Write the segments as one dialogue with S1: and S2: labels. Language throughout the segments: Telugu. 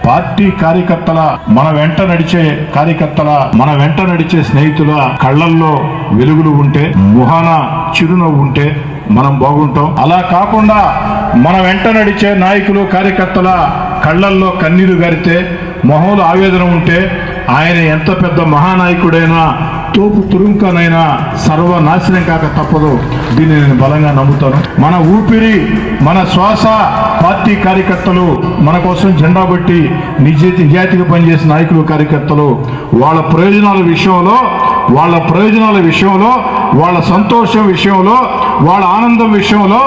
S1: పార్టీ కార్యకర్తల మన వెంట నడిచే కార్యకర్తల మన వెంట నడిచే స్నేహితుల కళ్ళల్లో వెలుగులు ఉంటే, ముఖాన చిరునవ్వు ఉంటే మనం బాగుంటాం. అలా కాకుండా మన వెంట నడిచే నాయకులు కార్యకర్తల కళ్ళల్లో కన్నీరు గారితే, మొహంలో ఆవేదన ఉంటే ఆయన ఎంత పెద్ద మహానాయకుడైనా, తోపు తురుంకనైనా సర్వనాశనం కాక తప్పదు. దీన్ని నేను బలంగా నమ్ముతాను. మన ఊపిరి, మన శ్వాస పార్టీ కార్యకర్తలు, మన కోసం జెండా బట్టి నిజాయితీగా పనిచేసిన నాయకులు కార్యకర్తలు, వాళ్ళ ప్రయోజనాల విషయంలో వాళ్ళ సంతోషం విషయంలో, వాళ్ళ ఆనందం విషయంలో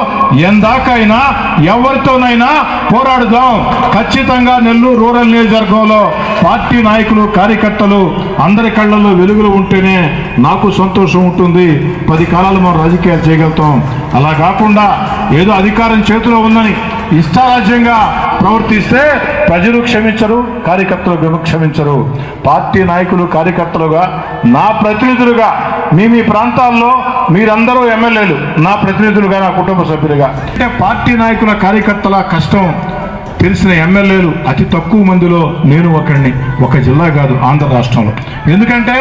S1: ఎందాకైనా ఎవరితోనైనా పోరాడుదాం. ఖచ్చితంగా నెల్లూరు రూరల్ నియోజకవర్గంలో పార్టీ నాయకులు కార్యకర్తలు అందరి కళ్ళల్లో వెలుగులు ఉంటేనే నాకు సంతోషం ఉంటుంది. 10 కాలాలు మనం రాజకీయాలు చేయగలుగుతాం. అలా కాకుండా ఏదో అధికారం చేతిలో ఉందని ఇష్టారాజ్యంగా ప్రవర్తిస్తే ప్రజలు క్షమించరు, కార్యకర్తలు క్షమించరు. పార్టీ నాయకులు కార్యకర్తలుగా, నా ప్రతినిధులుగా, మీ ప్రాంతాల్లో మీరందరూ ఎమ్మెల్యేలు, నా ప్రతినిధులుగా, నా కుటుంబ సభ్యులుగా, అంటే పార్టీ నాయకుల కార్యకర్తల కష్టం తెలిసిన ఎమ్మెల్యేలు అతి తక్కువ మందిలో నేను ఒకడిని. ఒక జిల్లా కాదు, ఆంధ్ర రాష్ట్రంలో. ఎందుకంటే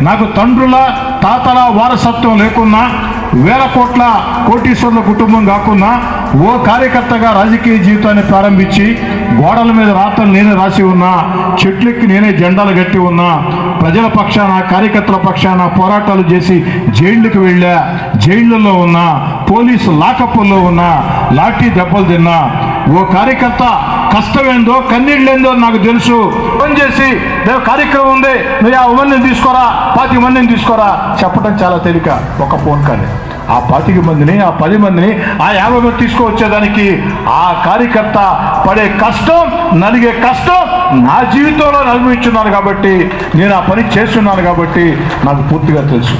S1: నాకు తండ్రుల తాతల వారసత్వం లేకున్నా, వేల కోట్ల కోటీశ్వరుల కుటుంబం కాకున్నా, ఓ కార్యకర్తగా రాజకీయ జీవితాన్ని ప్రారంభించి గోడల మీద రాతలు నేనే రాసి ఉన్నా, చెట్లెక్కి నేనే జెండాలు కట్టి ఉన్నా, ప్రజల పక్షాన కార్యకర్తల పక్షాన పోరాటాలు చేసి జైళ్ళకి వెళ్ళా, జైళ్ళల్లో ఉన్నా, పోలీసు లాకప్పుల్లో ఉన్నా, లాఠీ దెబ్బలు తిన్నా. ఓ కార్యకర్త కష్టమేందో కన్నీళ్ళేందో నాకు తెలుసు. ఫోన్ చేసి కార్యక్రమం ఉంది, మీరు 50 మందిని తీసుకోరా, 25 మందిని తీసుకోరా చెప్పడం చాలా తేలిక. ఒక ఫోన్ కానీ ఆ 25 మందిని, ఆ 10 మందిని, ఆ 50 మంది తీసుకువచ్చేదానికి ఆ కార్యకర్త పడే కష్టం, నలిగే కష్టం నా జీవితంలో అనుభవించున్నాను కాబట్టి, నేను ఆ పని చేస్తున్నాను కాబట్టి నాకు పూర్తిగా తెలుసు.